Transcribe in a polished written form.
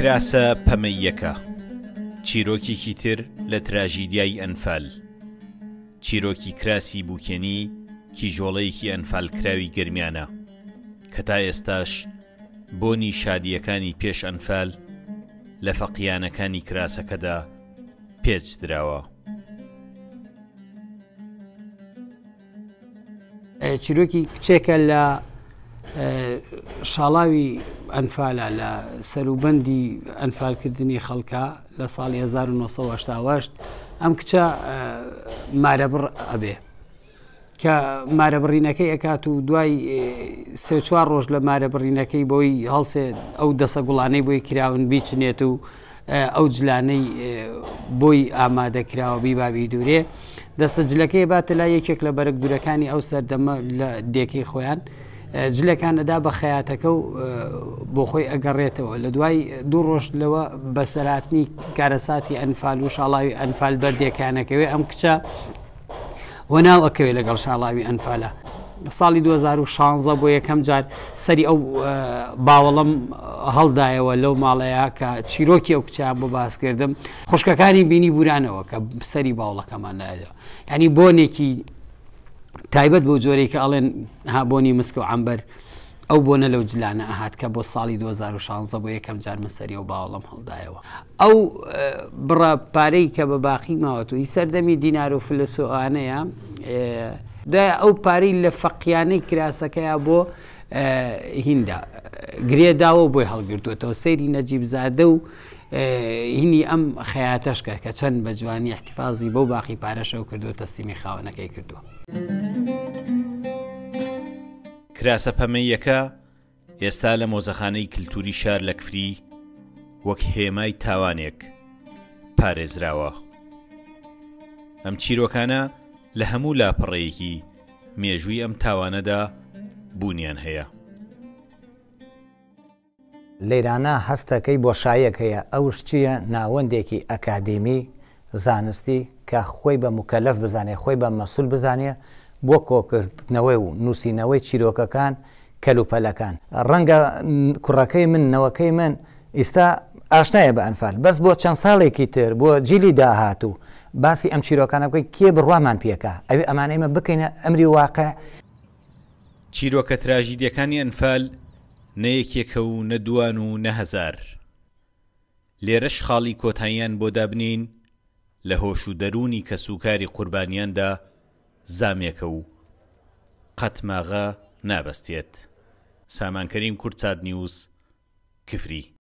کراسە پەمەیەکە چیرۆکێکی تر لە تراژیدیای ئەنفال، چیرۆکی کراسی بووکێنی کیژۆڵەیەکی ئەنفالکراوی گرمیانە کە تا ئێستاش بۆنی شادیەکانی پێش ئەنفال لە فەقیانەکانی کراسەکەدا پێچ دراوە. چیرۆکی کچێکە لە شاڵاوی ئەنفالە لە سەروبەندی ئەنفالکردنی خەڵکە لە ساڵی 1970 ئەم کچە مارەبڕ ئەبێ کە مارەبڕینەکەی ئەکات و دوای 3-4 ڕۆژ لە مارەبڕینەکەی بۆی هەڵسێ ئەو دەسە گوڵانەی بۆی کراون بیچنێت و ئەو جلانەی بۆی ئامادەکراوە بیبابی دوورێ دەستە جلەکەی باتە لا یەکێک لە بەرەک دوورەکانی ئەو سەردەمە لە دێکەی خۆیان جلەکان ئەدا بە خەیاتەکە و بۆ خۆی ئەگەڕێتەوە لە دوای 2 ڕۆژ لەوە بەسەراتنی کارەساتی ئەنفال و شاڵاوی ئەنفال بەردێکانەکەوێ ئەم کچە وەناو ئەکەوێت لەگەڵ شاڵاوی ئەنفالە. ساڵی 2016 بۆ یەکەم جار سەری ئەو باوەڵم هەڵدایەوە لەو ماڵەیە کە چیرۆکی ئەو کچیان بۆ باسکردم خوشکەکانی بینی بورانەوە کە سەری باوڵەکەمان نایەوە، ینی بۆنێکی تایبەت بۆ جۆرەی کە ئەڵێن بۆنی مسک و عەمبەر ئەو بۆنە لەو جلانە ئەهات کە بۆ ساڵی 2016 بۆ یەکەم جار من سەری ئەو باوەڵم هەڵدایەوە. ئەو بڕە پارەی کە بە باقی ماوەتوی سەردەمی دینار و فلسۆانەیە ئەو پارەی لە فەقیانەی کراسەکەیە بۆ هیندا گرێداوە بۆی هەڵگرتوێتەوە سەیری نەجیب زادە و هینی ئەم خەیاتەشکە کە چەند بە جوانی احتیفازی بۆ باقی پارەشەو کردو تەستیمی خاوەنەکەی کردووە. کراسە پەمەیەکە ئێستا لە مۆزەخانەی کللتوری شار لە کفری وەک هێمای تاوانێک پارێزراوە. ئەم چیرۆکانە لە هەموو لاپەڕەیەکی مێژووی ئەم تاوانەدا بوونیان هەیە. لێرانە هەستەکەی بۆ شایەک هەیە ئەوش چییە؟ ناوەندێکی ئەکادیمی زانستی کە خۆی بە مکەلەف بزانێ، خۆی بە مەسوول بزانێ بۆ کۆکردنەوەی و نووسینەوەی چیرۆکەکان کەلوپەلەکان. ڕەنگە کوڕەکەی من نەوەکەی من ئێستا ئاشنایە بە ئەنفال، بەس بۆ چەند ساڵێکی تر بۆ جیلی داهاتوو باسی ئەم چیرۆکانە بکەی کێ بڕوامان پێکە ئەوێ ئەمانەیمە بکەینە ئەمری واقع. چیرۆکە تراژیدیەکانی ئەنفال نەیەکێکە و نەدوان و نەهەزار. لێرەش خاڵی کۆتاییان بۆ دابنین لە هۆش و دەرونی کە سوکاری قوربانیاندا زامێکە و قەتماغە نابەستێت. سامانکەریم کورتچاد نیوز کفری.